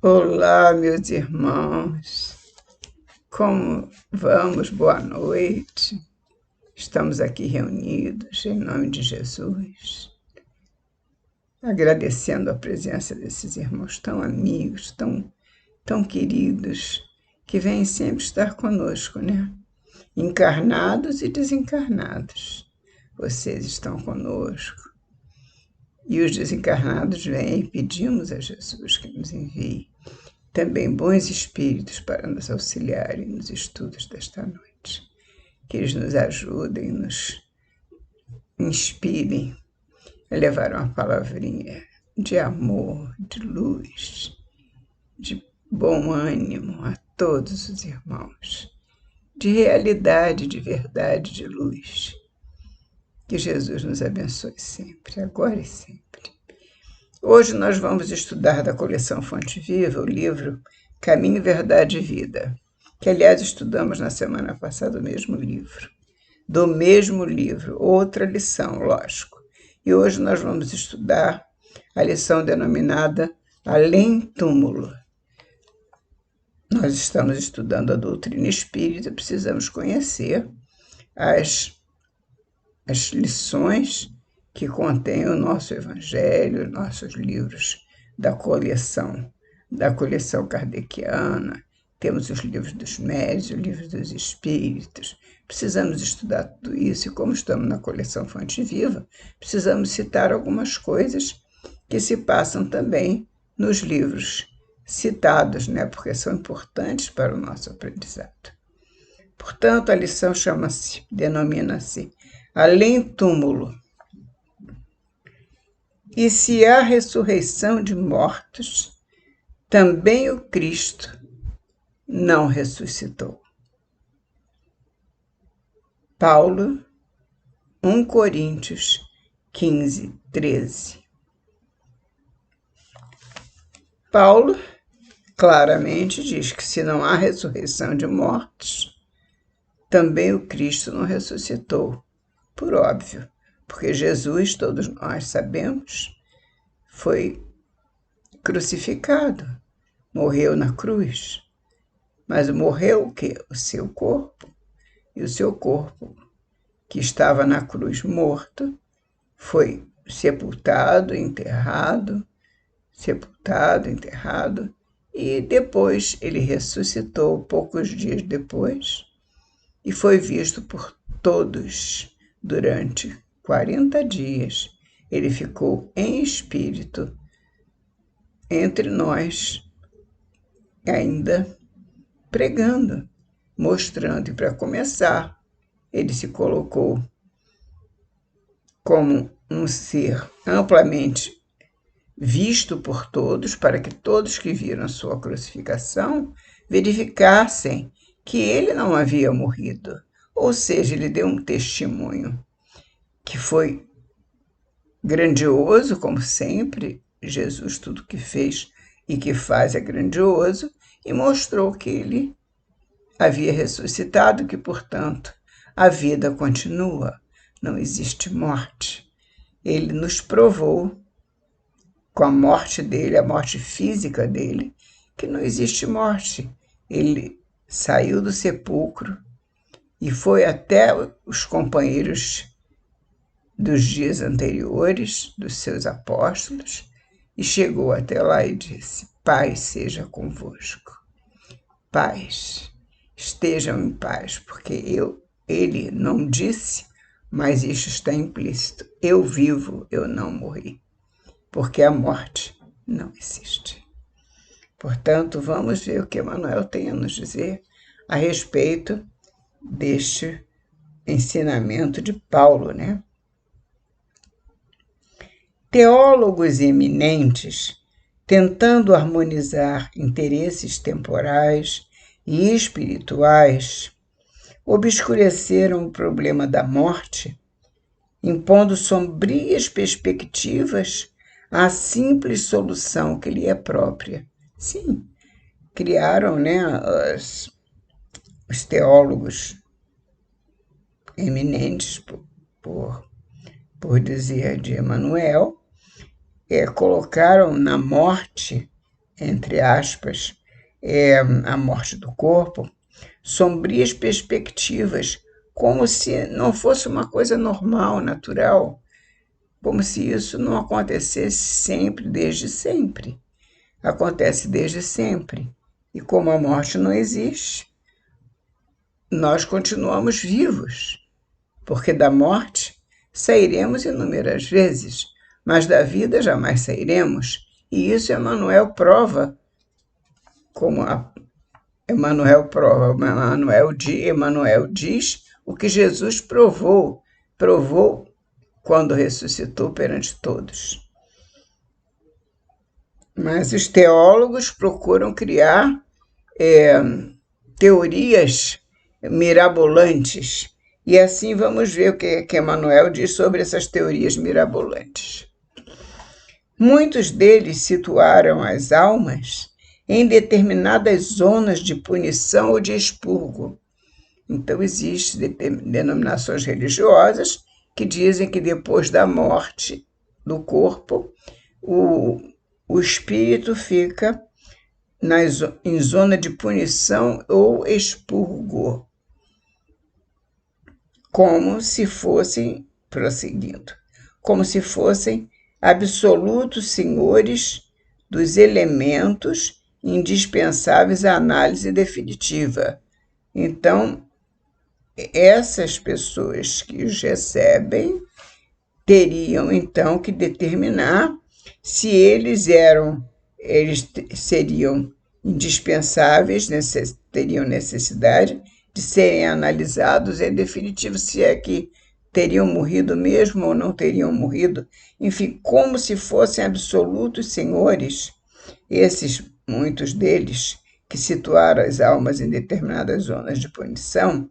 Olá, meus irmãos. Como vamos? Boa noite. Estamos aqui reunidos em nome de Jesus, agradecendo a presença desses irmãos tão amigos, tão queridos, que vêm sempre estar conosco, né? Encarnados e desencarnados. Vocês estão conosco. E os desencarnados vêm e pedimos a Jesus que nos envie também bons espíritos para nos auxiliarem nos estudos desta noite. Que eles nos ajudem, nos inspirem a levar uma palavrinha de amor, de luz, de bom ânimo a todos os irmãos, de realidade, de verdade, de luz. Que Jesus nos abençoe sempre, agora e sempre. Hoje nós vamos estudar da coleção Fonte Viva o livro Caminho, Verdade e Vida, que aliás estudamos na semana passada o mesmo livro. Do mesmo livro, outra lição, lógico. E hoje nós vamos estudar a lição denominada Além Túmulo. Nós estamos estudando a doutrina espírita, precisamos conhecer as lições que contém o nosso Evangelho, nossos livros da coleção kardeciana, temos os livros dos médiuns, os livros dos espíritos. Precisamos estudar tudo isso e, como estamos na coleção Fonte Viva, precisamos citar algumas coisas que se passam também nos livros citados, né? Porque são importantes para o nosso aprendizado. Portanto, a lição denomina-se Além Túmulo. E se há ressurreição de mortos, também o Cristo não ressuscitou. Paulo, 1 Coríntios 15, 13. Paulo claramente diz que se não há ressurreição de mortos, também o Cristo não ressuscitou, por óbvio. Porque Jesus, todos nós sabemos, foi crucificado, morreu na cruz. Mas morreu o quê? O seu corpo. E o seu corpo, que estava na cruz morto, foi sepultado, enterrado, e depois ele ressuscitou poucos dias depois e foi visto por todos durante 40 dias. Ele ficou em espírito entre nós, ainda pregando, mostrando. E para começar, ele se colocou como um ser amplamente visto por todos, para que todos que viram a sua crucificação verificassem que ele não havia morrido. Ou seja, ele deu um testemunho que foi grandioso, como sempre. Jesus, tudo que fez e que faz é grandioso, e mostrou que ele havia ressuscitado, que, portanto, a vida continua, não existe morte. Ele nos provou, com a morte dele, a morte física dele, que não existe morte. Ele saiu do sepulcro e foi até os companheiros dos dias anteriores, dos seus apóstolos, e chegou até lá e disse: paz seja convosco. Paz. Estejam em paz, porque ele não disse, mas isso está implícito. Eu vivo, eu não morri, porque a morte não existe. Portanto, vamos ver o que Emmanuel tem a nos dizer a respeito deste ensinamento de Paulo, né? Teólogos eminentes, tentando harmonizar interesses temporais e espirituais, obscureceram o problema da morte, impondo sombrias perspectivas à simples solução que lhe é própria. Sim, criaram, né, os teólogos eminentes, por dizer de Emmanuel, colocaram na morte entre aspas, a morte do corpo, sombrias perspectivas, como se não fosse uma coisa normal, natural, como se isso não acontecesse sempre, desde sempre. Acontece desde sempre. E como a morte não existe, nós continuamos vivos, porque da morte sairemos inúmeras vezes, mas da vida jamais sairemos. E isso Emmanuel prova, como Emmanuel diz o que Jesus provou quando ressuscitou perante todos. Mas os teólogos procuram criar teorias mirabolantes. E assim vamos ver o que Emmanuel diz sobre essas teorias mirabolantes. Muitos deles situaram as almas em determinadas zonas de punição ou de expurgo. Então, existem denominações religiosas que dizem que depois da morte do corpo, o espírito fica em zona de punição ou expurgo, como se fossem, prosseguindo, como se fossem absolutos senhores dos elementos indispensáveis à análise definitiva. Então, essas pessoas que os recebem teriam, então, que determinar se eles seriam indispensáveis, teriam necessidade de serem analisados em definitivo, se é que teriam morrido mesmo ou não teriam morrido, enfim, como se fossem absolutos senhores, muitos deles, que situaram as almas em determinadas zonas de punição,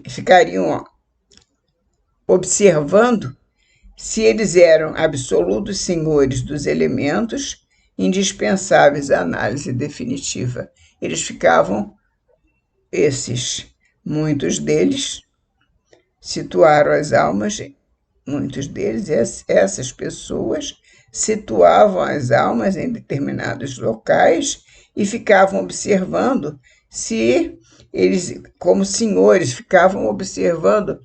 ficariam observando se eles eram absolutos senhores dos elementos indispensáveis à análise definitiva. Eles ficavam, muitos deles, situaram as almas, essas pessoas, situavam as almas em determinados locais e ficavam observando se eles, como senhores, ficavam observando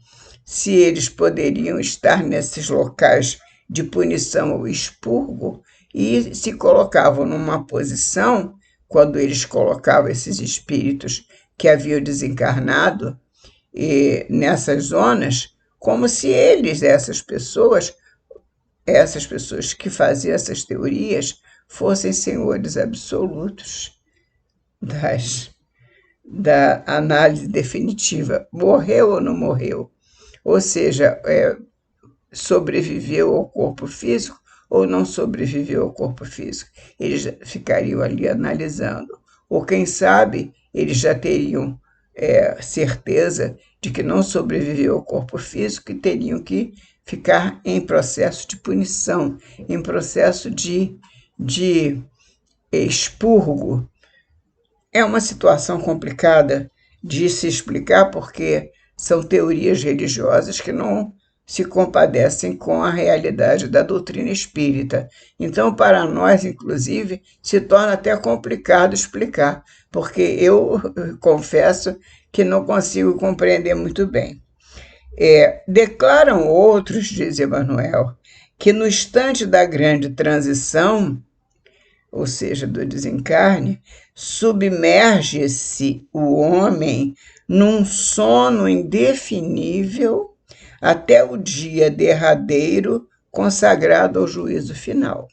se eles poderiam estar nesses locais de punição ou expurgo e se colocavam numa posição, quando eles colocavam esses espíritos que haviam desencarnado nessas zonas, como se essas pessoas que faziam essas teorias, fossem senhores absolutos da análise definitiva. Morreu ou não morreu? Ou seja, sobreviveu ao corpo físico ou não sobreviveu ao corpo físico. Eles ficariam ali analisando. Ou quem sabe, eles já teriam certeza de que não sobreviveu ao corpo físico e teriam que ficar em processo de punição, em processo de expurgo. É uma situação complicada de se explicar porque são teorias religiosas que não se compadecem com a realidade da doutrina espírita. Então, para nós, inclusive, se torna até complicado explicar, porque eu confesso que não consigo compreender muito bem. Declaram outros, diz Emmanuel, que no instante da grande transição, ou seja, do desencarne, submerge-se o homem num sono indefinível até o dia derradeiro consagrado ao juízo final.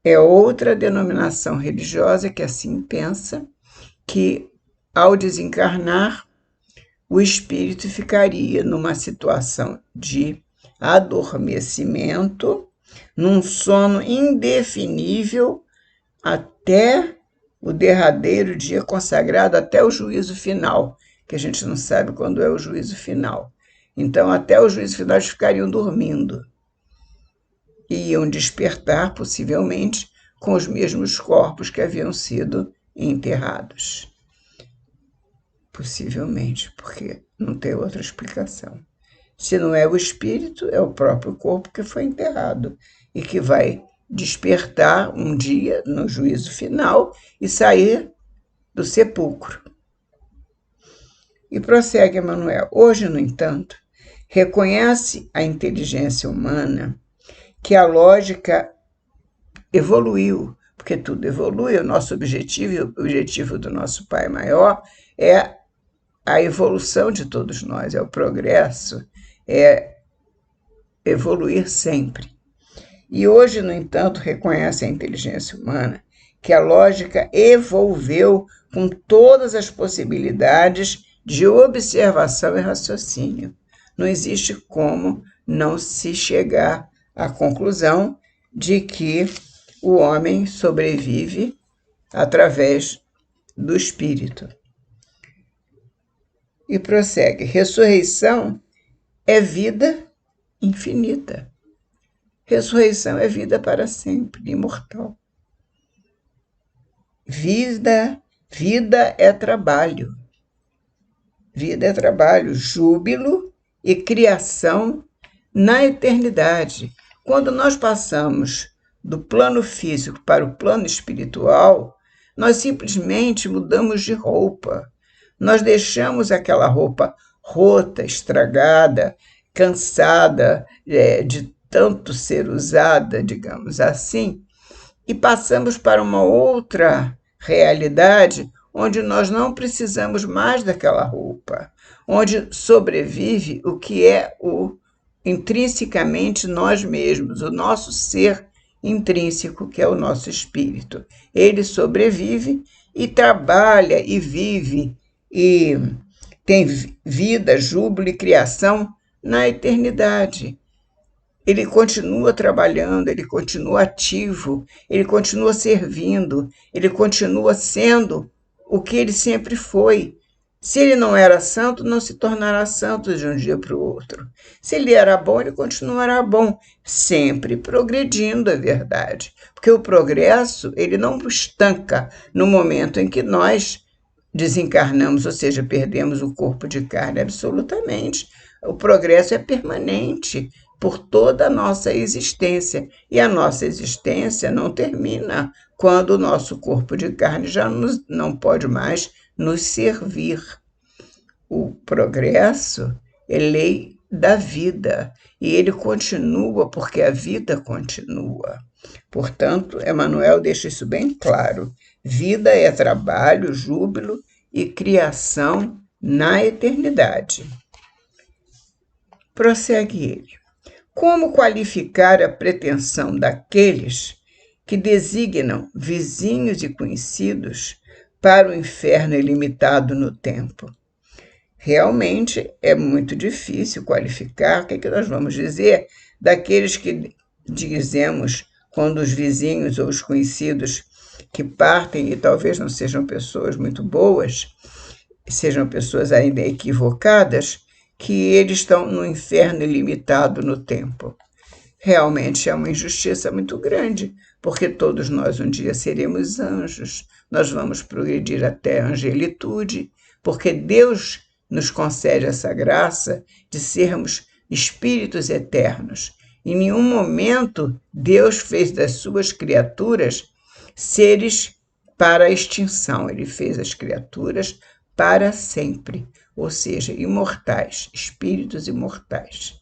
É outra denominação religiosa que assim pensa, que ao desencarnar, o espírito ficaria numa situação de adormecimento, num sono indefinível até o derradeiro dia consagrado, até o juízo final, que a gente não sabe quando é o juízo final. Então, até o juízo final, eles ficariam dormindo. E iam despertar, possivelmente, com os mesmos corpos que haviam sido enterrados. Possivelmente, porque não tem outra explicação. Se não é o espírito, é o próprio corpo que foi enterrado e que vai despertar um dia no juízo final e sair do sepulcro. E prossegue Emmanuel. Hoje, no entanto, reconhece a inteligência humana que a lógica evoluiu, porque tudo evolui. O nosso objetivo e o objetivo do nosso Pai Maior é a evolução de todos nós, é o progresso, é evoluir sempre. E hoje, no entanto, reconhece a inteligência humana que a lógica evolveu com todas as possibilidades de observação e raciocínio. Não existe como não se chegar à conclusão de que o homem sobrevive através do espírito. E prossegue: ressurreição é vida infinita. Ressurreição é vida para sempre, imortal. Vida é trabalho. Vida é trabalho, júbilo e criação na eternidade. Quando nós passamos do plano físico para o plano espiritual, nós simplesmente mudamos de roupa. Nós deixamos aquela roupa rota, estragada, cansada de tanto ser usada, digamos assim, e passamos para uma outra realidade onde nós não precisamos mais daquela roupa, onde sobrevive o que é o intrinsecamente nós mesmos, o nosso ser intrínseco, que é o nosso espírito. Ele sobrevive e trabalha e vive e tem vida, júbilo e criação na eternidade. Ele continua trabalhando, ele continua ativo, ele continua servindo, ele continua sendo o que ele sempre foi. Se ele não era santo, não se tornará santo de um dia para o outro. Se ele era bom, ele continuará bom, sempre progredindo, é verdade. Porque o progresso, ele não estanca no momento em que nós desencarnamos, ou seja, perdemos o corpo de carne absolutamente. O progresso é permanente por toda a nossa existência. E a nossa existência não termina quando o nosso corpo de carne já não pode mais nos servir. O progresso é lei da vida e ele continua porque a vida continua. Portanto, Emmanuel deixa isso bem claro. Vida é trabalho, júbilo e criação na eternidade. Prossegue ele. Como qualificar a pretensão daqueles que designam vizinhos e conhecidos para o inferno ilimitado no tempo? Realmente é muito difícil qualificar. O que é que nós vamos dizer daqueles que dizemos quando os vizinhos ou os conhecidos que partem e talvez não sejam pessoas muito boas, sejam pessoas ainda equivocadas, que eles estão no inferno ilimitado no tempo? Realmente é uma injustiça muito grande, porque todos nós um dia seremos anjos, nós vamos progredir até a angelitude, porque Deus nos concede essa graça de sermos espíritos eternos. Em nenhum momento Deus fez das suas criaturas seres para a extinção, ele fez as criaturas para sempre, ou seja, imortais, espíritos imortais.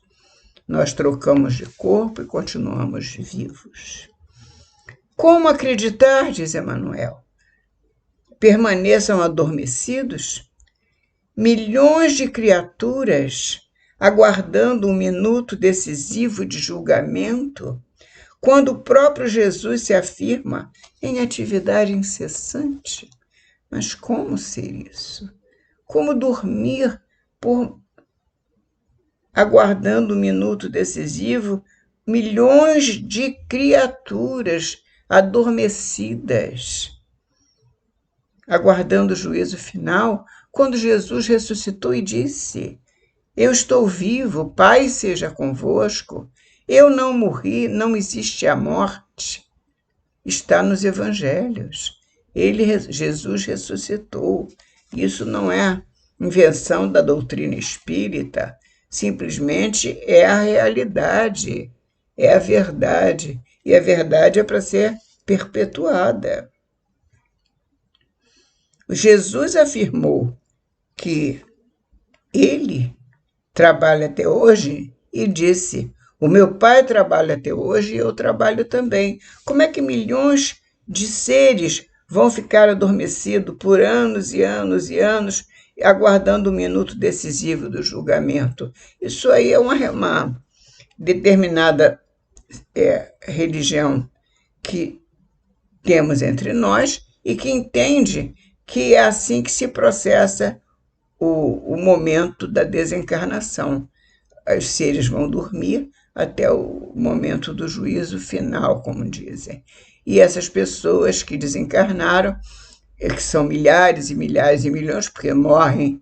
Nós trocamos de corpo e continuamos vivos. Como acreditar, diz Emmanuel? Permaneçam adormecidos? Milhões de criaturas aguardando um minuto decisivo de julgamento, quando o próprio Jesus se afirma em atividade incessante. Mas como ser isso? Como dormir aguardando um minuto decisivo, milhões de criaturas adormecidas, aguardando o juízo final, quando Jesus ressuscitou e disse: eu estou vivo, Pai seja convosco, eu não morri, não existe a morte. Está nos evangelhos. Jesus ressuscitou. Isso não é invenção da doutrina espírita, simplesmente é a realidade, é a verdade. e a verdade é para ser perpetuada. Jesus afirmou que ele trabalha até hoje e disse: o meu pai trabalha até hoje e eu trabalho também. Como é que milhões de seres vão ficar adormecidos por anos e anos e anos, aguardando o minuto decisivo do julgamento? Isso aí é uma determinada religião que temos entre nós e que entende que é assim que se processa o momento da desencarnação. Os seres vão dormir até o momento do juízo final, como dizem. E essas pessoas que desencarnaram, que são milhares e milhares e milhões, porque morrem,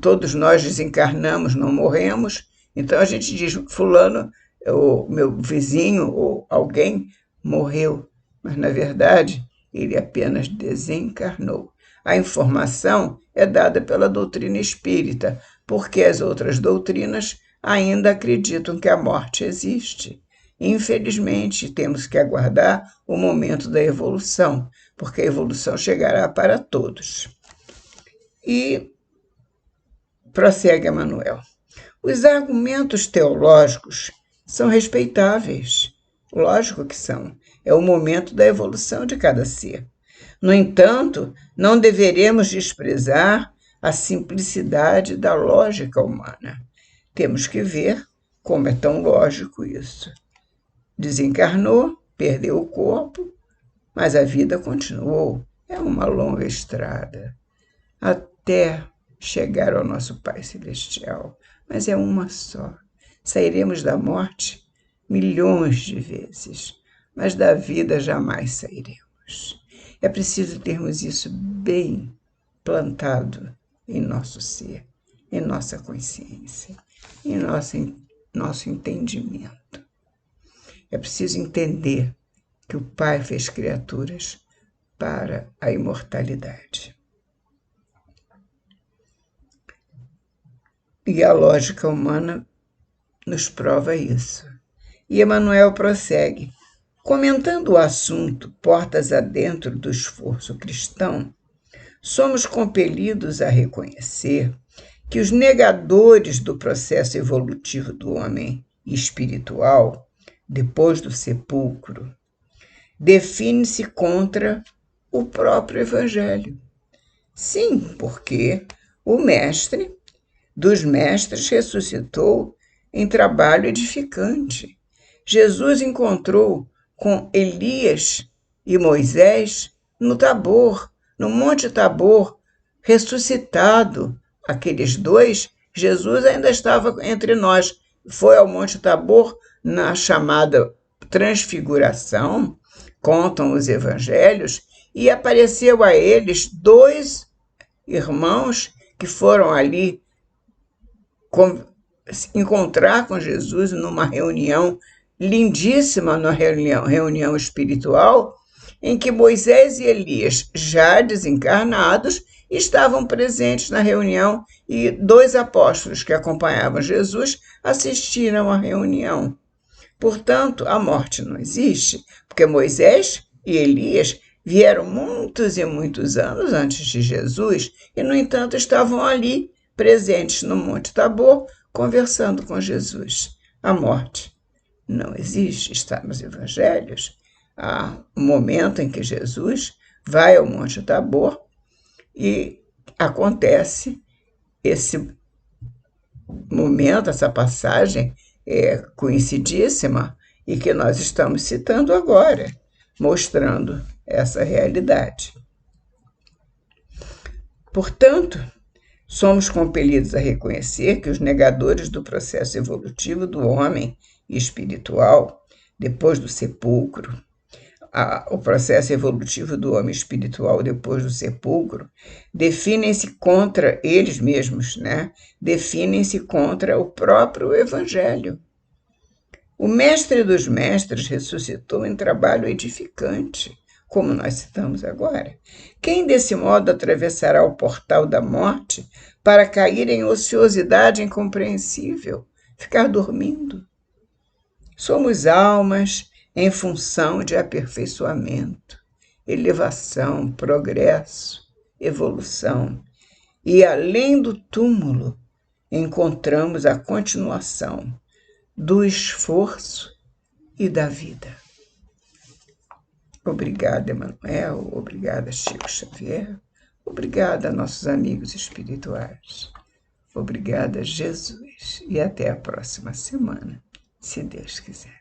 todos nós desencarnamos, não morremos. Então a gente diz: fulano, o meu vizinho ou alguém morreu, mas na verdade ele apenas desencarnou. A informação é dada pela doutrina espírita, porque as outras doutrinas ainda acreditam que a morte existe. Infelizmente, temos que aguardar o momento da evolução, porque a evolução chegará para todos. E prossegue Emmanuel: os argumentos teológicos são respeitáveis. Lógico que são. É o momento da evolução de cada ser. No entanto, não deveremos desprezar a simplicidade da lógica humana. Temos que ver como é tão lógico isso. Desencarnou, perdeu o corpo, mas a vida continuou. É uma longa estrada até chegar ao nosso Pai Celestial, mas é uma só. Sairemos da morte milhões de vezes, mas da vida jamais sairemos. É preciso termos isso bem plantado em nosso ser, em nossa consciência, em nosso entendimento. É preciso entender que o Pai fez criaturas para a imortalidade. E a lógica humana nos prova isso. E Emmanuel prossegue: comentando o assunto portas adentro do esforço cristão, somos compelidos a reconhecer que os negadores do processo evolutivo do homem espiritual, depois do sepulcro, definem-se contra o próprio Evangelho. Sim, porque o Mestre dos Mestres ressuscitou em trabalho edificante. Jesus encontrou com Elias e Moisés no Tabor, no Monte Tabor, ressuscitado. Aqueles dois, Jesus ainda estava entre nós. Foi ao Monte Tabor na chamada Transfiguração, contam os evangelhos, e apareceu a eles dois irmãos que foram ali encontrar com Jesus numa reunião lindíssima, numa reunião espiritual, em que Moisés e Elias, já desencarnados, estavam presentes na reunião e dois apóstolos que acompanhavam Jesus assistiram à reunião. Portanto, a morte não existe, porque Moisés e Elias vieram muitos e muitos anos antes de Jesus e, no entanto, estavam ali, presentes no Monte Tabor, conversando com Jesus. A morte não existe, está nos evangelhos. Há um momento em que Jesus vai ao Monte Tabor e acontece esse momento, essa passagem conhecidíssima e que nós estamos citando agora, mostrando essa realidade. Portanto, somos compelidos a reconhecer que os negadores do processo evolutivo do homem espiritual, depois do sepulcro, o processo evolutivo do homem espiritual depois do sepulcro, definem-se contra eles mesmos, né? Definem-se contra o próprio Evangelho. O Mestre dos Mestres ressuscitou em trabalho edificante, como nós citamos agora. Quem desse modo atravessará o portal da morte para cair em ociosidade incompreensível, ficar dormindo? Somos almas em função de aperfeiçoamento, elevação, progresso, evolução. E além do túmulo, encontramos a continuação do esforço e da vida. Obrigada, Emmanuel. Obrigada, Chico Xavier. Obrigada a nossos amigos espirituais. Obrigada, Jesus. E até a próxima semana, se Deus quiser.